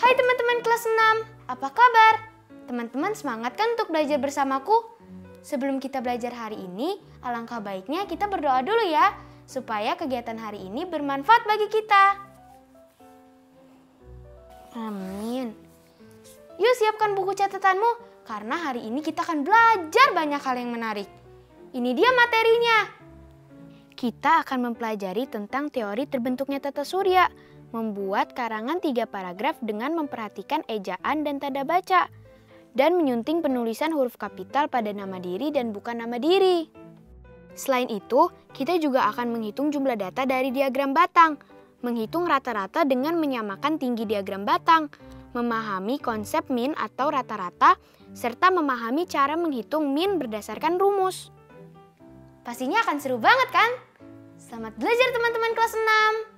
Hai teman-teman kelas 6, apa kabar? Teman-teman semangat kan untuk belajar bersamaku? Sebelum kita belajar hari ini, alangkah baiknya kita berdoa dulu ya, supaya kegiatan hari ini bermanfaat bagi kita. Amin. Yuk siapkan buku catatanmu, karena hari ini kita akan belajar banyak hal yang menarik. Ini dia materinya. Kita akan mempelajari tentang teori terbentuknya tata surya, membuat karangan 3 paragraf dengan memperhatikan ejaan dan tanda baca, dan menyunting penulisan huruf kapital pada nama diri dan bukan nama diri. Selain itu, kita juga akan menghitung jumlah data dari diagram batang, menghitung rata-rata dengan menyamakan tinggi diagram batang, memahami konsep min atau rata-rata, serta memahami cara menghitung min berdasarkan rumus. Pastinya akan seru banget kan? Selamat belajar teman-teman kelas 6.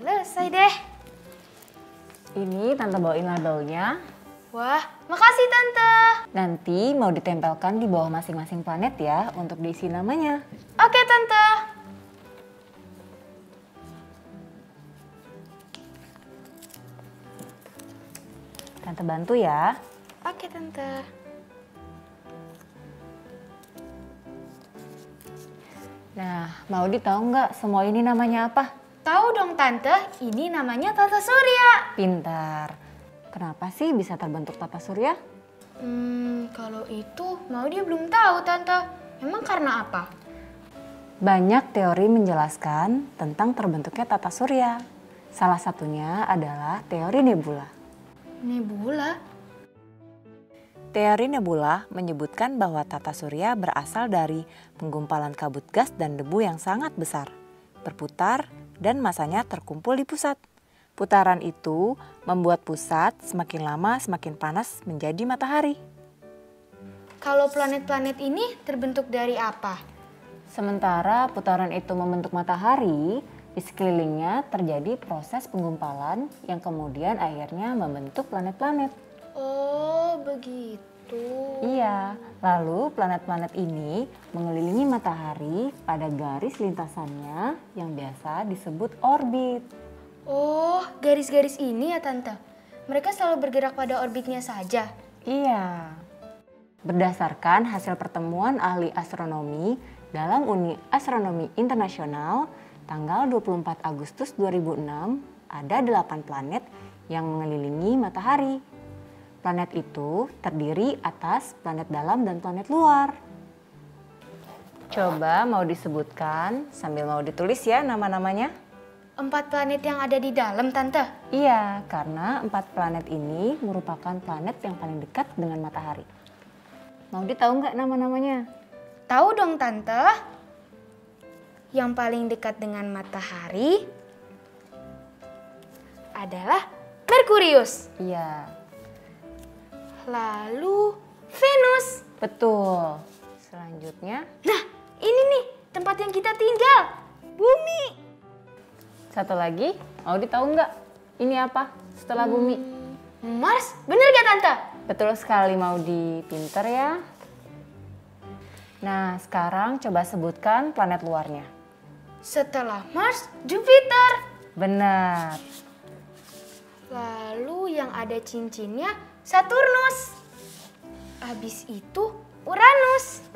Selesai deh. Ini Tante bawain labelnya. Wah, makasih Tante. Nanti mau ditempelkan di bawah masing-masing planet ya untuk diisi namanya. Oke Tante. Tante bantu ya. Oke Tante. Nah, Maudi tahu nggak semua ini namanya apa? Tahu dong Tante, ini namanya tata surya. Pintar. Kenapa sih bisa terbentuk tata surya? Kalau itu mau dia belum tahu Tante. Emang karena apa? Banyak teori menjelaskan tentang terbentuknya tata surya. Salah satunya adalah teori nebula. Nebula? Teori nebula menyebutkan bahwa tata surya berasal dari penggumpalan kabut gas dan debu yang sangat besar, berputar dan masanya terkumpul di pusat. Putaran itu membuat pusat semakin lama semakin panas menjadi matahari. Kalau planet-planet ini terbentuk dari apa? Sementara putaran itu membentuk matahari, di sekelilingnya terjadi proses penggumpalan yang kemudian akhirnya membentuk planet-planet. Oh, begitu. Iya, lalu planet-planet ini mengelilingi matahari pada garis lintasannya yang biasa disebut orbit. Oh, garis-garis ini ya Tante. Mereka selalu bergerak pada orbitnya saja. Iya. Berdasarkan hasil pertemuan ahli astronomi dalam Uni Astronomi Internasional tanggal 24 Agustus 2006, ada 8 planet yang mengelilingi matahari. Planet itu terdiri atas planet dalam dan planet luar. Coba mau disebutkan sambil mau ditulis ya nama-namanya. 4 planet yang ada di dalam, Tante. Iya, karena 4 planet ini merupakan planet yang paling dekat dengan matahari. Mau tahu nggak nama-namanya? Tahu dong, Tante. Yang paling dekat dengan matahari adalah Merkurius. Iya. Lalu Venus. Betul. Selanjutnya. Nah, ini nih tempat yang kita tinggal. Bumi. Satu lagi, mau tahu nggak? Ini apa setelah bumi? Mars, bener gak Tante? Betul sekali, Maudi. Pinter ya. Nah, sekarang coba sebutkan planet luarnya. Setelah Mars, Jupiter. Benar. Lalu yang ada cincinnya Saturnus. Habis itu Uranus.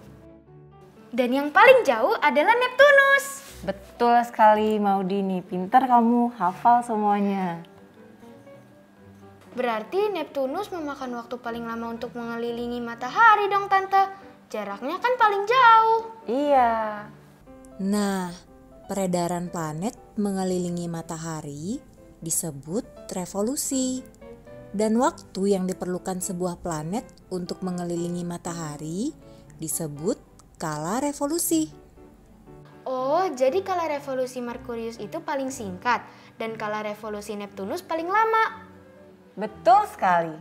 Dan yang paling jauh adalah Neptunus. Betul sekali, Maudi nih. Pintar kamu, hafal semuanya. Berarti Neptunus memakan waktu paling lama untuk mengelilingi matahari dong, Tante. Jaraknya kan paling jauh. Iya. Nah, peredaran planet mengelilingi matahari disebut revolusi. Dan waktu yang diperlukan sebuah planet untuk mengelilingi matahari disebut kala revolusi. Oh, jadi kala revolusi Merkurius itu paling singkat dan kala revolusi Neptunus paling lama. Betul sekali.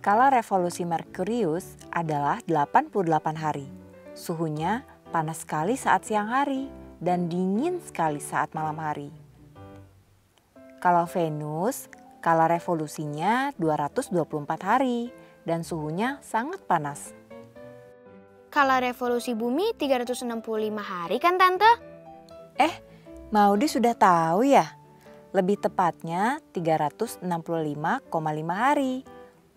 Kala revolusi Merkurius adalah 88 hari. Suhunya panas sekali saat siang hari dan dingin sekali saat malam hari. Kalau Venus, kala revolusinya 224 hari dan suhunya sangat panas. Kala revolusi bumi 365 hari kan Tante? Maudi sudah tahu ya? Lebih tepatnya 365,5 hari.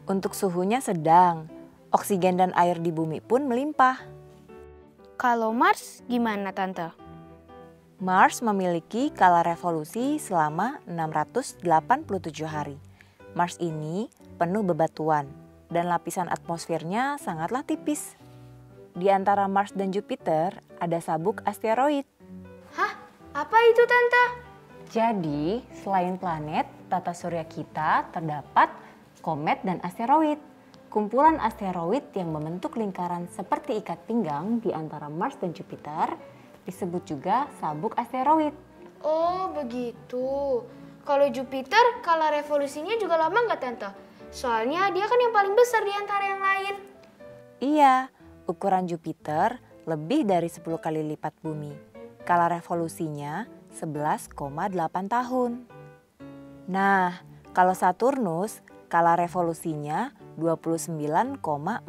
Untuk suhunya sedang, oksigen dan air di bumi pun melimpah. Kalau Mars gimana Tante? Mars memiliki kala revolusi selama 687 hari. Mars ini penuh bebatuan dan lapisan atmosfernya sangatlah tipis. Di antara Mars dan Jupiter ada sabuk asteroid. Hah? Apa itu Tante? Jadi, selain planet, tata surya kita terdapat komet dan asteroid. Kumpulan asteroid yang membentuk lingkaran seperti ikat pinggang di antara Mars dan Jupiter disebut juga sabuk asteroid. Oh begitu. Kalau Jupiter kala revolusinya juga lama nggak Tante? Soalnya dia kan yang paling besar di antara yang lain. Iya, ukuran Jupiter lebih dari 10 kali lipat bumi. Kala revolusinya 11,8 tahun. Nah, kalau Saturnus, kala revolusinya 29,4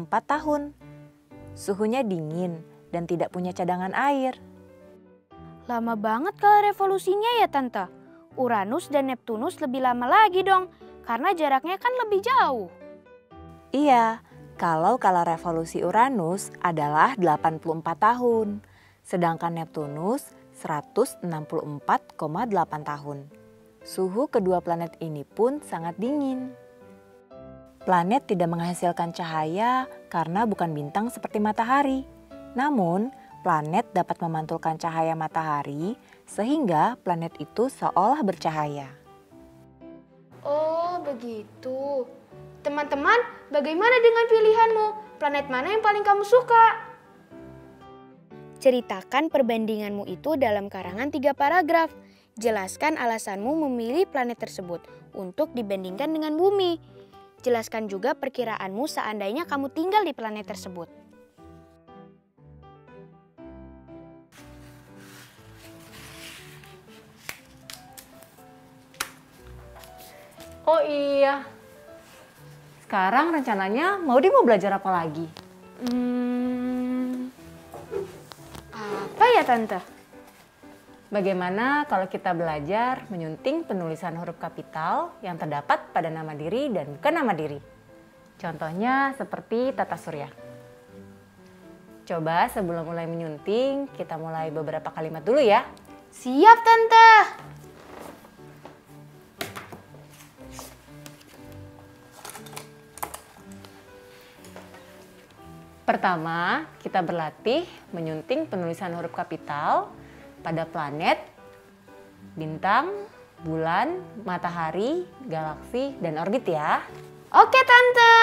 tahun. Suhunya dingin dan tidak punya cadangan air. Lama banget kala revolusinya ya Tante. Uranus dan Neptunus lebih lama lagi dong, karena jaraknya kan lebih jauh. Iya, kalau kala revolusi Uranus adalah 84 tahun, sedangkan Neptunus 164,8 tahun. Suhu kedua planet ini pun sangat dingin. Planet tidak menghasilkan cahaya karena bukan bintang seperti matahari. Namun, planet dapat memantulkan cahaya matahari sehingga planet itu seolah bercahaya. Oh, begitu. Teman-teman, bagaimana dengan pilihanmu? Planet mana yang paling kamu suka? Ceritakan perbandinganmu itu dalam karangan 3 paragraf. Jelaskan alasanmu memilih planet tersebut untuk dibandingkan dengan bumi. Jelaskan juga perkiraanmu seandainya kamu tinggal di planet tersebut. Oh iya, sekarang rencananya Maudi mau belajar apa lagi? Apa ya Tante? Bagaimana kalau kita belajar menyunting penulisan huruf kapital yang terdapat pada nama diri dan bukan nama diri? Contohnya seperti tata surya. Coba sebelum mulai menyunting, kita mulai beberapa kalimat dulu ya. Siap Tante. Pertama, kita berlatih menyunting penulisan huruf kapital pada planet, bintang, bulan, matahari, galaksi, dan orbit ya. Oke, Tante.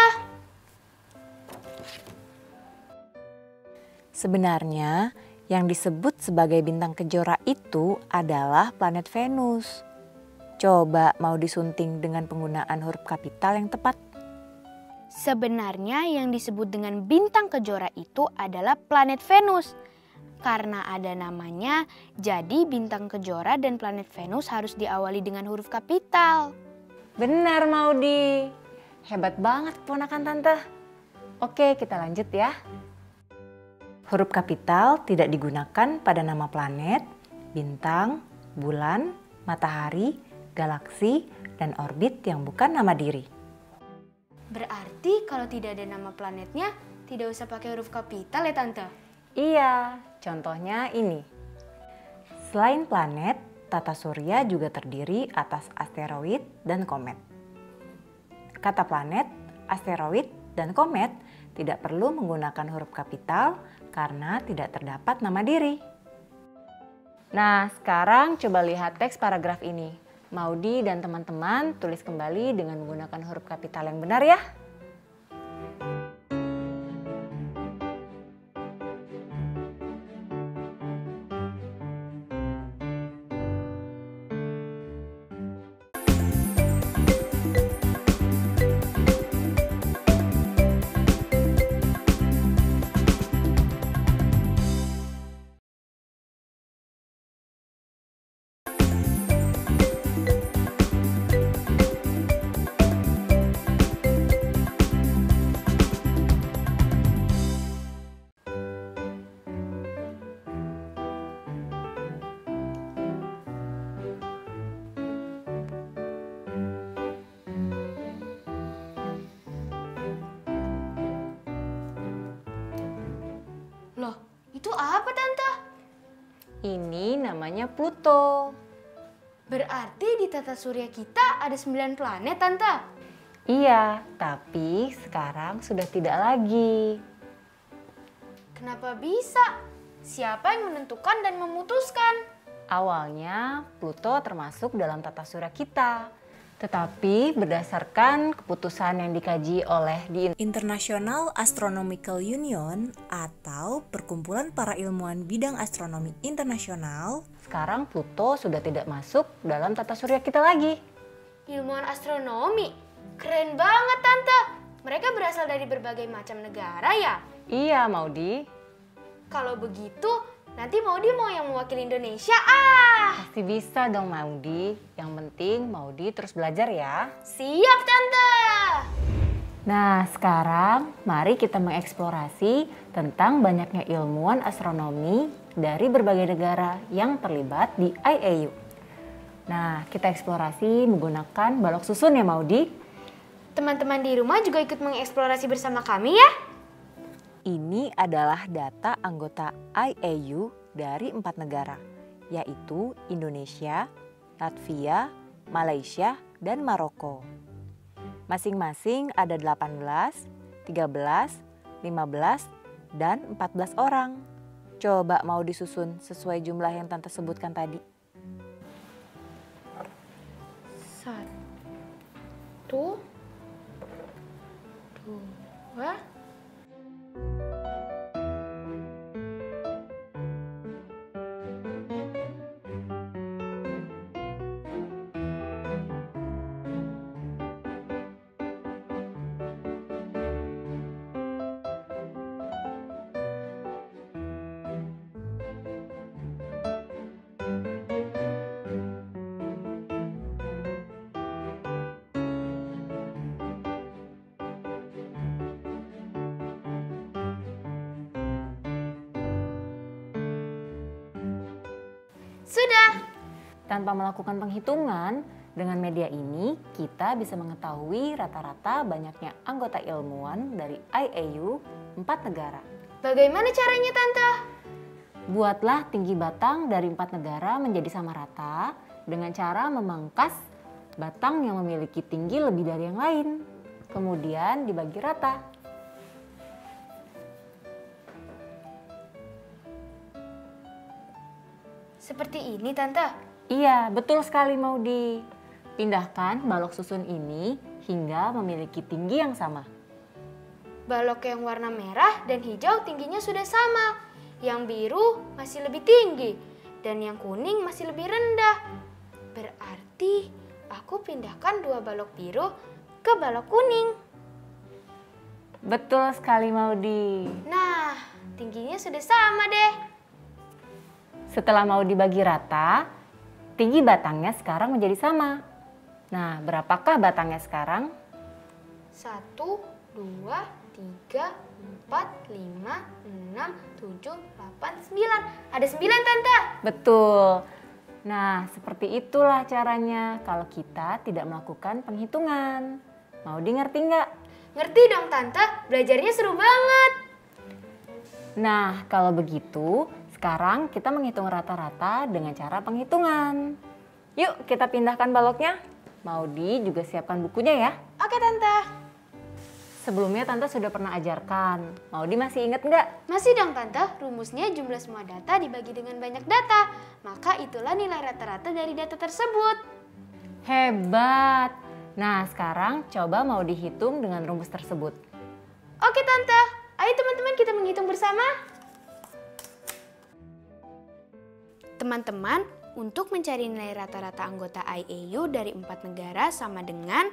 Sebenarnya, yang disebut sebagai bintang kejora itu adalah planet Venus. Coba mau disunting dengan penggunaan huruf kapital yang tepat. Sebenarnya yang disebut dengan bintang kejora itu adalah planet Venus. Karena ada namanya, jadi bintang kejora dan planet Venus harus diawali dengan huruf kapital. Benar, Maudi. Hebat banget keponakan Tante. Oke, kita lanjut ya. Huruf kapital tidak digunakan pada nama planet, bintang, bulan, matahari, galaksi, dan orbit yang bukan nama diri. Berarti kalau tidak ada nama planetnya, tidak usah pakai huruf kapital ya, Tante? Iya, contohnya ini. Selain planet, tata surya juga terdiri atas asteroid dan komet. Kata planet, asteroid, dan komet tidak perlu menggunakan huruf kapital karena tidak terdapat nama diri. Nah, sekarang coba lihat teks paragraf ini. Maudi dan teman-teman tulis kembali dengan menggunakan huruf kapital yang benar ya. Loh, itu apa, Tante? Ini namanya Pluto. Berarti di tata surya kita ada 9 planet, Tante? Iya, tapi sekarang sudah tidak lagi. Kenapa bisa? Siapa yang menentukan dan memutuskan? Awalnya Pluto termasuk dalam tata surya kita. Tetapi berdasarkan keputusan yang dikaji oleh di International Astronomical Union atau Perkumpulan Para Ilmuwan Bidang Astronomi Internasional, sekarang Pluto sudah tidak masuk dalam tata surya kita lagi. Ilmuwan astronomi? Keren banget, Tante. Mereka berasal dari berbagai macam negara ya? Iya, Maudi. Kalau begitu, nanti Maudi mau yang mewakili Indonesia Pasti bisa dong, Maudi. Yang penting Maudi terus belajar ya. Siap, Tante. Nah, sekarang mari kita mengeksplorasi tentang banyaknya ilmuwan astronomi dari berbagai negara yang terlibat di IAU. Nah, kita eksplorasi menggunakan balok susun ya, Maudi. Teman-teman di rumah juga ikut mengeksplorasi bersama kami ya. Ini adalah data anggota IAU dari 4 negara, yaitu Indonesia, Latvia, Malaysia, dan Maroko. Masing-masing ada 18, 13, 15, dan 14 orang. Coba mau disusun sesuai jumlah yang Tante sebutkan tadi. 1, 2, sudah. Tanpa melakukan penghitungan, dengan media ini kita bisa mengetahui rata-rata banyaknya anggota ilmuwan dari IAU 4 negara. Bagaimana caranya, Tante? Buatlah tinggi batang dari 4 negara menjadi sama rata dengan cara memangkas batang yang memiliki tinggi lebih dari yang lain. Kemudian dibagi rata. Seperti ini, Tante. Iya, betul sekali Maudi. Pindahkan balok susun ini hingga memiliki tinggi yang sama. Balok yang warna merah dan hijau tingginya sudah sama. Yang biru masih lebih tinggi dan yang kuning masih lebih rendah. Berarti aku pindahkan 2 balok biru ke balok kuning. Betul sekali Maudi. Nah, tingginya sudah sama deh. Setelah Maudi bagi rata, tinggi batangnya sekarang menjadi sama. Nah, berapakah batangnya sekarang? 1, 2, 3, 4, 5, 6, 7, 8, 9. Ada 9, Tante. Betul. Nah, seperti itulah caranya kalau kita tidak melakukan penghitungan. Maudi ngerti nggak? Ngerti dong, Tante. Belajarnya seru banget. Nah, kalau begitu, sekarang kita menghitung rata-rata dengan cara penghitungan. Yuk, kita pindahkan baloknya. Maudi juga siapkan bukunya ya. Oke, Tante. Sebelumnya Tante sudah pernah ajarkan. Maudi masih ingat nggak? Masih dong, Tante. Rumusnya jumlah semua data dibagi dengan banyak data. Maka itulah nilai rata-rata dari data tersebut. Hebat. Nah, sekarang coba Maudi hitung dengan rumus tersebut. Oke, Tante. Ayo teman-teman kita menghitung bersama. Teman-teman, untuk mencari nilai rata-rata anggota IAU dari 4 negara sama dengan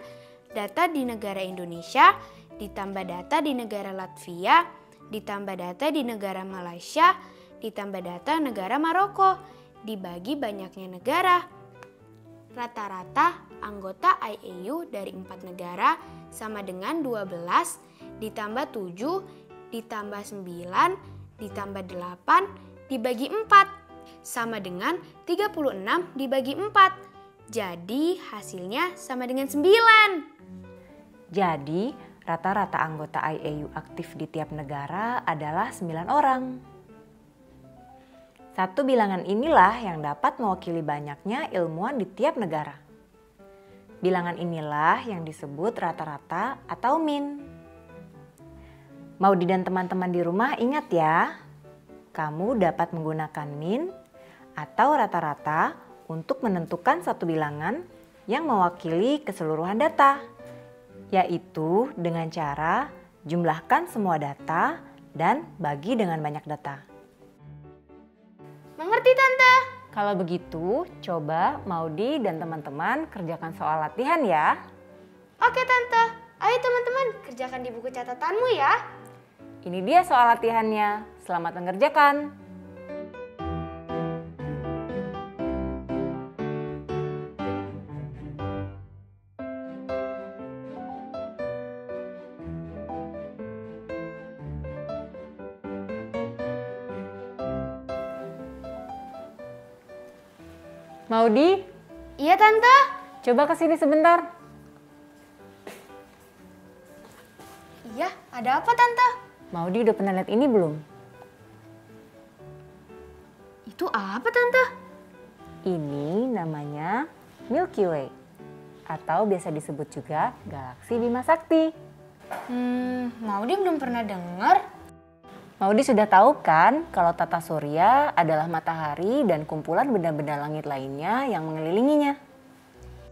data di negara Indonesia, ditambah data di negara Latvia, ditambah data di negara Malaysia, ditambah data negara Maroko, dibagi banyaknya negara. Rata-rata anggota IAU dari 4 negara sama dengan 12, ditambah 7, ditambah 9, ditambah 8, dibagi 4. Sama dengan 36 dibagi 4. Jadi hasilnya sama dengan 9. Jadi rata-rata anggota IAU aktif di tiap negara adalah 9 orang. Satu bilangan inilah yang dapat mewakili banyaknya ilmuwan di tiap negara. Bilangan inilah yang disebut rata-rata atau min. Maudi dan teman-teman di rumah ingat ya, kamu dapat menggunakan min atau rata-rata untuk menentukan satu bilangan yang mewakili keseluruhan data, yaitu dengan cara jumlahkan semua data dan bagi dengan banyak data. Mengerti, Tante? Kalau begitu, coba Maudi dan teman-teman kerjakan soal latihan ya. Oke, Tante. Ayo teman-teman kerjakan di buku catatanmu ya. Ini dia soal latihannya. Selamat mengerjakan. Maudi, Iya, Tante. coba kesini sebentar. Iya, ada apa, Tante? Maudi udah pernah lihat ini belum? Itu apa, Tante? Ini namanya Milky Way atau biasa disebut juga galaksi Bima Sakti. Maudi belum pernah dengar. Maudi sudah tahu kan kalau tata surya adalah matahari dan kumpulan benda-benda langit lainnya yang mengelilinginya.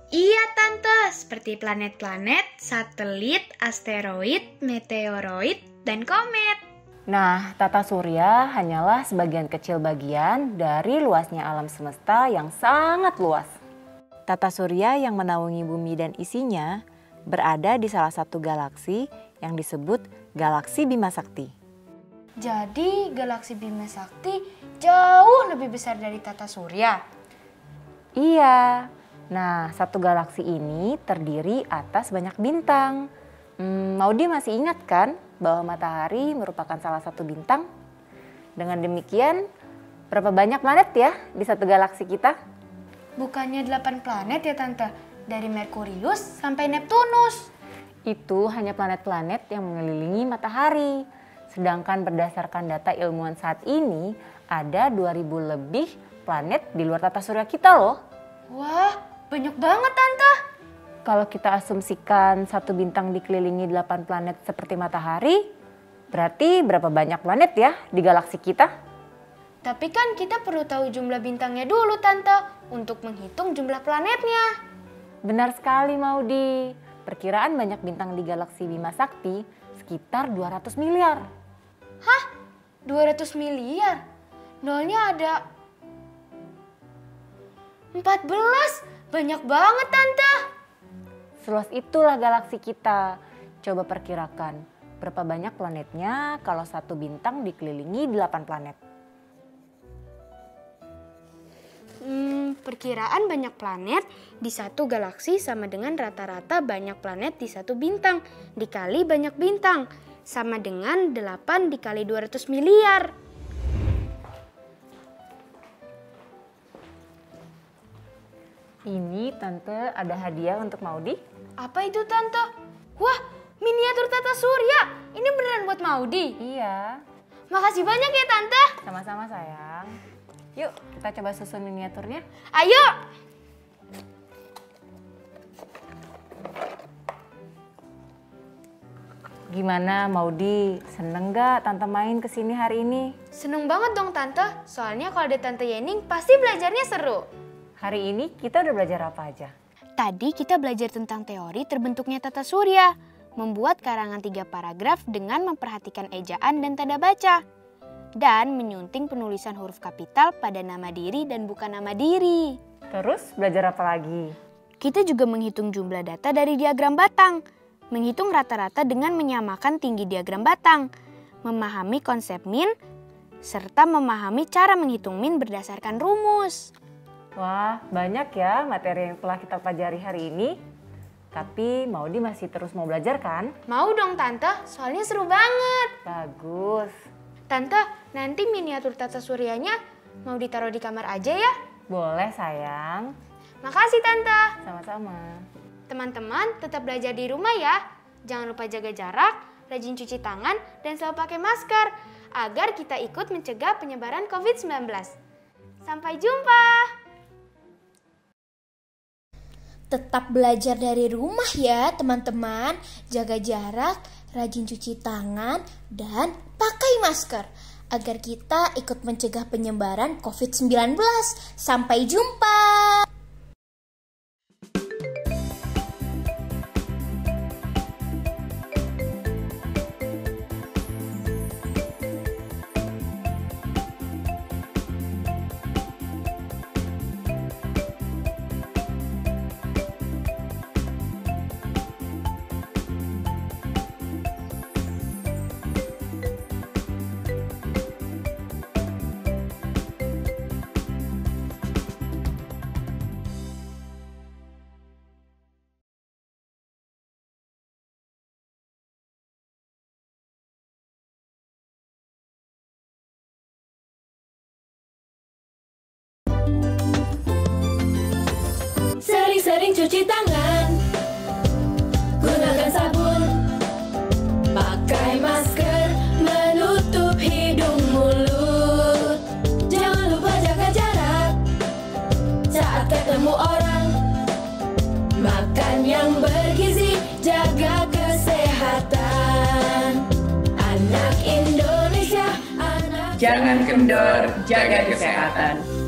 Iya, Tante. Seperti planet-planet, satelit, asteroid, meteoroid, dan komet. Nah, tata surya hanyalah sebagian kecil bagian dari luasnya alam semesta yang sangat luas. Tata surya yang menaungi bumi dan isinya berada di salah satu galaksi yang disebut galaksi Bima Sakti. Jadi, galaksi Bima Sakti jauh lebih besar dari tata surya. Iya. Nah, satu galaksi ini terdiri atas banyak bintang. Maudi masih ingat kan bahwa matahari merupakan salah satu bintang? Dengan demikian, berapa banyak planet ya di satu galaksi kita? Bukannya 8 planet ya, Tante? Dari Merkurius sampai Neptunus. Itu hanya planet-planet yang mengelilingi matahari. Sedangkan berdasarkan data ilmuwan saat ini, ada 2000 lebih planet di luar tata surya kita loh. Wah, banyak banget, Tante. Kalau kita asumsikan satu bintang dikelilingi 8 planet seperti matahari, berarti berapa banyak planet ya di galaksi kita? Tapi kan kita perlu tahu jumlah bintangnya dulu, Tante, untuk menghitung jumlah planetnya. Benar sekali, Maudi. Perkiraan banyak bintang di galaksi Bima Sakti sekitar 200 miliar. Hah? 200 miliar? Nolnya ada 14. Banyak banget, Tante. Seluas itulah galaksi kita. Coba perkirakan berapa banyak planetnya kalau satu bintang dikelilingi 8 planet. Perkiraan banyak planet di satu galaksi sama dengan rata-rata banyak planet di satu bintang dikali banyak bintang, sama dengan 8 dikali 200 miliar. Ini Tante ada hadiah untuk Maudi. Apa itu, Tante? Wah, miniatur tata surya. Ini beneran buat Maudi? Iya. Makasih banyak ya, Tante. Sama-sama sayang. Yuk kita coba susun miniaturnya. Ayo! Gimana Maudi? Seneng gak Tante main kesini hari ini? Seneng banget dong, Tante. Soalnya kalau ada Tante Yening pasti belajarnya seru. Hari ini kita udah belajar apa aja? Tadi kita belajar tentang teori terbentuknya tata surya. Membuat karangan 3 paragraf dengan memperhatikan ejaan dan tanda baca. Dan menyunting penulisan huruf kapital pada nama diri dan bukan nama diri. Terus belajar apa lagi? Kita juga menghitung jumlah data dari diagram batang. Menghitung rata-rata dengan menyamakan tinggi diagram batang. Memahami konsep min, serta memahami cara menghitung min berdasarkan rumus. Wah, banyak ya materi yang telah kita pelajari hari ini. Tapi Maudi masih terus mau belajar kan? Mau dong, Tante, soalnya seru banget. Bagus. Tante, nanti miniatur tata suryanya mau ditaruh di kamar aja ya? Boleh sayang. Makasih, Tante. Sama-sama. Teman-teman tetap belajar di rumah ya. Jangan lupa jaga jarak, rajin cuci tangan, dan selalu pakai masker agar kita ikut mencegah penyebaran COVID-19. Sampai jumpa! Tetap belajar dari rumah ya teman-teman. Jaga jarak, rajin cuci tangan, dan pakai masker agar kita ikut mencegah penyebaran COVID-19. Sampai jumpa! Sering-sering cuci tangan, gunakan sabun, pakai masker, menutup hidung mulut. Jangan lupa jaga jarak saat ketemu orang. Makan yang bergizi, jaga kesehatan. Anak Indonesia, anak... Jangan kendor, jaga kesehatan.